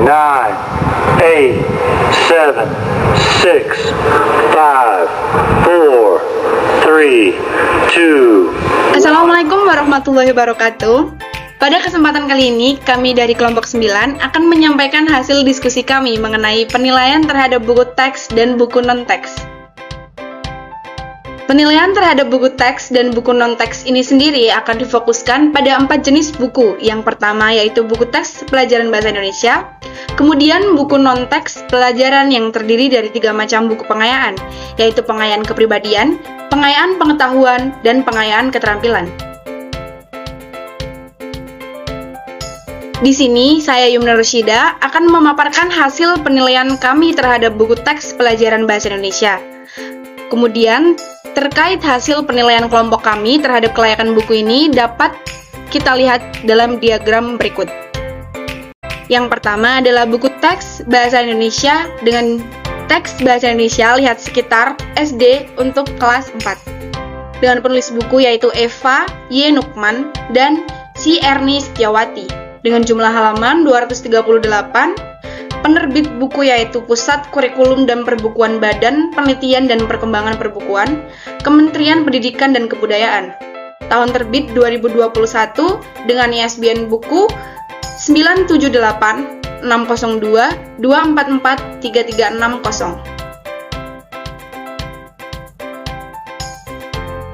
9, 8, 7, 6, 5, 4, 3, 2. Assalamualaikum warahmatullahi wabarakatuh. Pada kesempatan kali ini, kami dari kelompok 9 akan menyampaikan hasil diskusi kami mengenai penilaian terhadap buku teks dan buku non-teks. Penilaian terhadap buku teks dan buku non-teks ini sendiri akan difokuskan pada 4 jenis buku. Yang pertama yaitu buku teks pelajaran bahasa Indonesia, kemudian buku non-teks pelajaran yang terdiri dari 3 macam buku pengayaan, yaitu pengayaan kepribadian, pengayaan pengetahuan, dan pengayaan keterampilan. Di sini, saya Yumna Rusyida akan memaparkan hasil penilaian kami terhadap buku teks pelajaran bahasa Indonesia. Kemudian, terkait hasil penilaian kelompok kami terhadap kelayakan buku ini dapat kita lihat dalam diagram berikut. Yang pertama adalah buku teks bahasa Indonesia dengan teks bahasa Indonesia lihat sekitar SD untuk kelas 4. Dengan penulis buku yaitu Eva Y. Nukman dan si Erni Setiawati. Dengan jumlah halaman 238, penerbit buku yaitu Pusat Kurikulum dan Perbukuan Badan Penelitian dan Perkembangan Perbukuan, Kementerian Pendidikan dan Kebudayaan. Tahun terbit 2021 dengan ISBN buku 978 602 244 3360.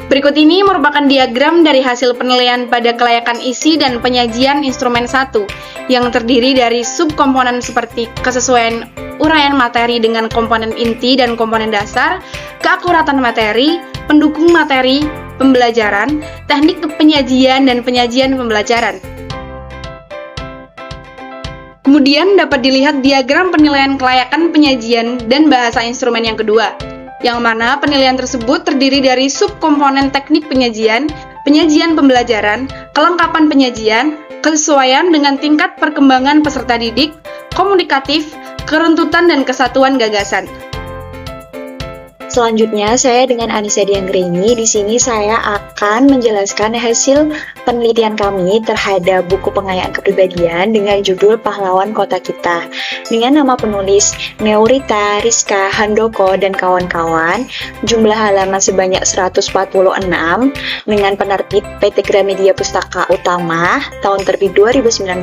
Berikut ini merupakan diagram dari hasil penilaian pada kelayakan isi dan penyajian instrumen 1 yang terdiri dari subkomponen seperti kesesuaian uraian materi dengan komponen inti dan komponen dasar, keakuratan materi, pendukung materi, pembelajaran, teknik penyajian dan penyajian pembelajaran. Kemudian dapat dilihat diagram penilaian kelayakan penyajian dan bahasa instrumen yang kedua, yang mana penilaian tersebut terdiri dari subkomponen teknik penyajian, penyajian pembelajaran, kelengkapan penyajian, kesesuaian dengan tingkat perkembangan peserta didik, komunikatif, keruntutan dan kesatuan gagasan. Selanjutnya, saya dengan Anissa Dianggreni. Di sini saya akan menjelaskan hasil penelitian kami terhadap buku pengayaan kepribadian dengan judul Pahlawan Kota Kita. Dengan nama penulis Neurita Rizka Handoko dan kawan-kawan, jumlah halaman sebanyak 146, dengan penerbit PT Gramedia Pustaka Utama, tahun terbit 2019,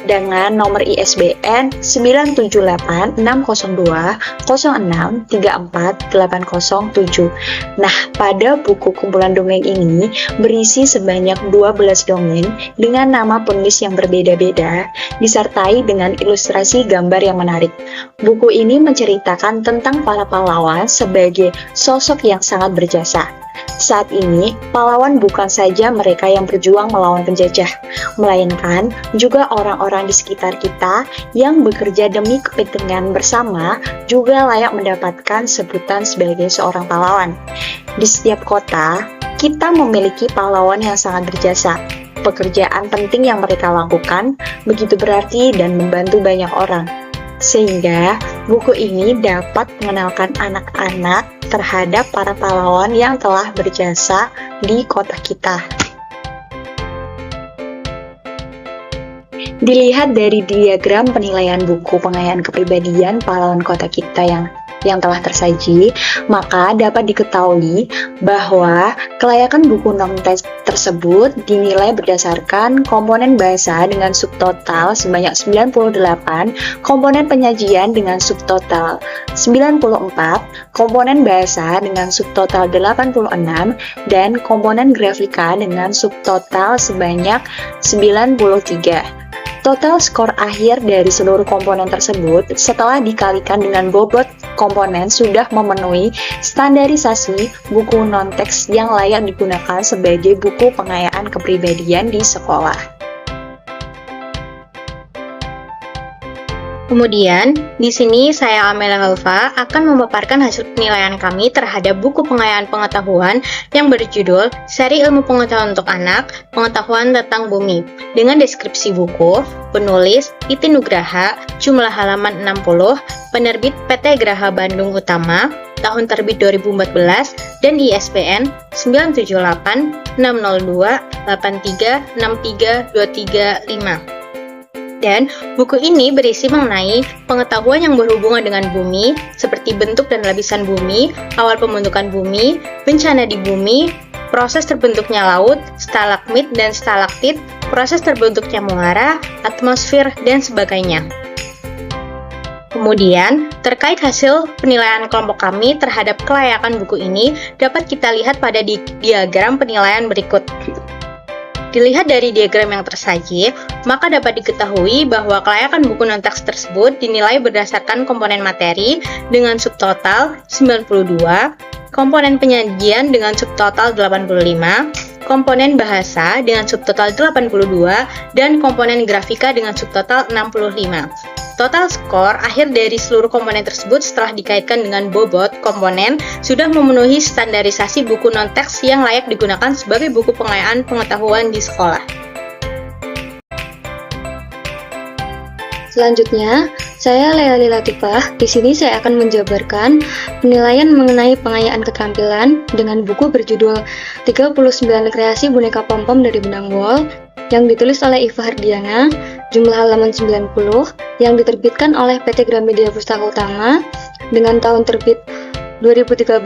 dengan nomor ISBN 9786020634807. Nah, pada buku kumpulan dongeng ini berisi sebanyak 12 dongeng dengan nama penulis yang berbeda-beda, disertai dengan ilustrasi gambar yang menarik. Buku ini menceritakan tentang para pahlawan sebagai sosok yang sangat berjasa. Saat ini, pahlawan bukan saja mereka yang berjuang melawan penjajah, melainkan juga orang-orang di sekitar kita yang bekerja demi kepentingan bersama juga layak mendapatkan sebutan sebagai seorang pahlawan. Di setiap kota, kita memiliki pahlawan yang sangat berjasa. Pekerjaan penting yang mereka lakukan begitu berarti dan membantu banyak orang. Sehingga buku ini dapat mengenalkan anak-anak terhadap para pahlawan yang telah berjasa di kota kita. Dilihat dari diagram penilaian buku pengayaan kepribadian pahlawan kota kita yang telah tersaji, maka dapat diketahui bahwa kelayakan buku non-teks tersebut dinilai berdasarkan komponen bahasa dengan subtotal sebanyak 98, komponen penyajian dengan subtotal 94, komponen bahasa dengan subtotal 86, dan komponen grafika dengan subtotal sebanyak 93. Total skor akhir dari seluruh komponen tersebut setelah dikalikan dengan bobot komponen sudah memenuhi standarisasi buku non-teks yang layak digunakan sebagai buku pengayaan kepribadian di sekolah. Kemudian, di sini saya Amela Halfa akan memaparkan hasil penilaian kami terhadap buku pengayaan pengetahuan yang berjudul Seri Ilmu Pengetahuan untuk Anak, Pengetahuan Tentang Bumi, dengan deskripsi buku, penulis Iti Nugraha, jumlah halaman 60, penerbit PT Graha Bandung Utama, tahun terbit 2014, dan ISBN 978 602 83 63 235. Dan buku ini berisi mengenai pengetahuan yang berhubungan dengan bumi, seperti bentuk dan lapisan bumi, awal pembentukan bumi, bencana di bumi, proses terbentuknya laut, stalagmit dan stalaktit, proses terbentuknya muara, atmosfer, dan sebagainya. Kemudian, terkait hasil penilaian kelompok kami terhadap kelayakan buku ini dapat kita lihat pada diagram penilaian berikut. Dilihat dari diagram yang tersaji, maka dapat diketahui bahwa kelayakan buku non-teks tersebut dinilai berdasarkan komponen materi dengan subtotal 92, komponen penyajian dengan subtotal 85, komponen bahasa dengan subtotal 82, dan komponen grafika dengan subtotal 65. Total skor akhir dari seluruh komponen tersebut setelah dikaitkan dengan bobot komponen sudah memenuhi standarisasi buku non-teks yang layak digunakan sebagai buku pengayaan pengetahuan di sekolah. Selanjutnya, saya Leali Latifah. Di sini saya akan menjabarkan penilaian mengenai pengayaan keterampilan dengan buku berjudul 39 Kreasi Boneka Pom-Pom dari Benang Wol yang ditulis oleh Iva Hardiana, jumlah halaman 90, yang diterbitkan oleh PT Gramedia Pustaka Utama dengan tahun terbit 2013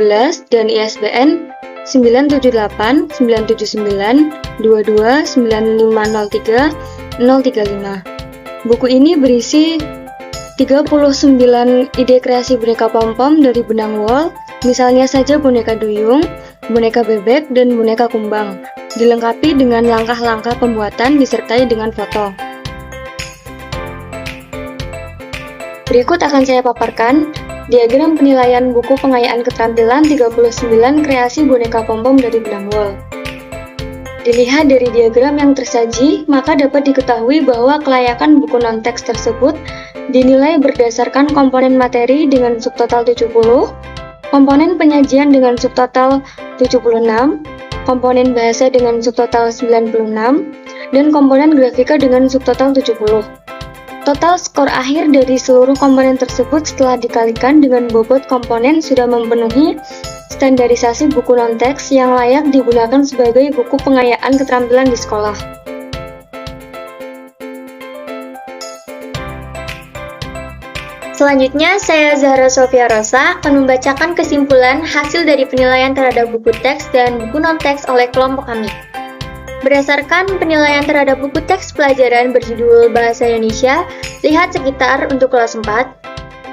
dan ISBN 978 979 22 9503 035. Buku ini berisi 39 ide kreasi boneka pom-pom dari benang wol, misalnya saja boneka duyung, boneka bebek, dan boneka kumbang, dilengkapi dengan langkah-langkah pembuatan disertai dengan foto. Berikut akan saya paparkan diagram penilaian buku pengayaan keterampilan 39 kreasi boneka pom-pom dari benang wol. Dilihat dari diagram yang tersaji, maka dapat diketahui bahwa kelayakan buku non-teks tersebut dinilai berdasarkan komponen materi dengan subtotal 70, komponen penyajian dengan subtotal 76, komponen bahasa dengan subtotal 96, dan komponen grafika dengan subtotal 70. Total skor akhir dari seluruh komponen tersebut setelah dikalikan dengan bobot komponen sudah memenuhi standarisasi buku non-teks yang layak digunakan sebagai buku pengayaan keterampilan di sekolah. Selanjutnya, saya Zahra Sofia Rosa akan membacakan kesimpulan hasil dari penilaian terhadap buku teks dan buku non-teks oleh kelompok kami. Berdasarkan penilaian terhadap buku teks pelajaran berjudul Bahasa Indonesia, lihat sekitar untuk kelas 4,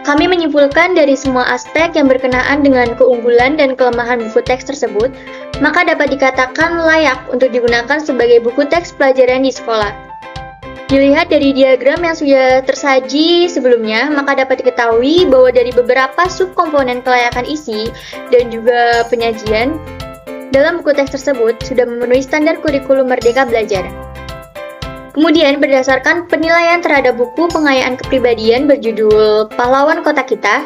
kami menyimpulkan dari semua aspek yang berkenaan dengan keunggulan dan kelemahan buku teks tersebut, maka dapat dikatakan layak untuk digunakan sebagai buku teks pelajaran di sekolah. Dilihat dari diagram yang sudah tersaji sebelumnya, maka dapat diketahui bahwa dari beberapa subkomponen kelayakan isi dan juga penyajian dalam buku teks tersebut sudah memenuhi standar kurikulum Merdeka Belajar. Kemudian, berdasarkan penilaian terhadap buku pengayaan kepribadian berjudul Pahlawan Kota Kita,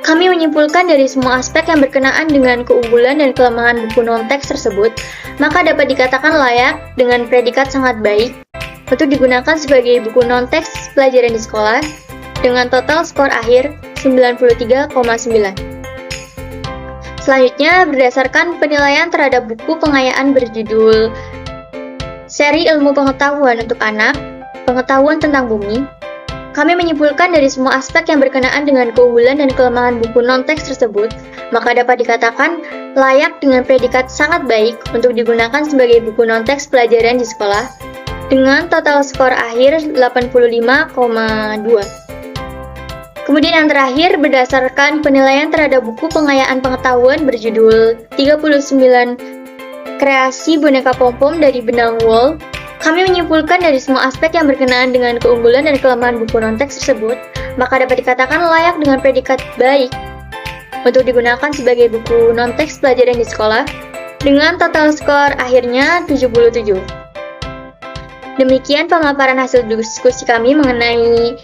kami menyimpulkan dari semua aspek yang berkenaan dengan keunggulan dan kelemahan buku non-teks tersebut, maka dapat dikatakan layak dengan predikat sangat baik untuk digunakan sebagai buku non-teks pelajaran di sekolah dengan total skor akhir 93,9. Selanjutnya, berdasarkan penilaian terhadap buku pengayaan berjudul Seri Ilmu Pengetahuan untuk Anak, Pengetahuan tentang Bumi, kami menyimpulkan dari semua aspek yang berkenaan dengan keunggulan dan kelemahan buku non-teks tersebut, maka dapat dikatakan layak dengan predikat sangat baik untuk digunakan sebagai buku non-teks pelajaran di sekolah, dengan total skor akhir 85,2. Kemudian yang terakhir, berdasarkan penilaian terhadap buku pengayaan pengetahuan berjudul 39 Kreasi Boneka Pom-Pom dari Benang Wol, kami menyimpulkan dari semua aspek yang berkenaan dengan keunggulan dan kelemahan buku non-teks tersebut, maka dapat dikatakan layak dengan predikat baik untuk digunakan sebagai buku non-teks pelajaran di sekolah, dengan total skor akhirnya 77. Demikian pemaparan hasil diskusi kami mengenai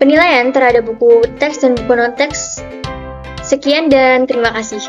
penilaian terhadap buku teks dan buku non-teks. Sekian dan terima kasih.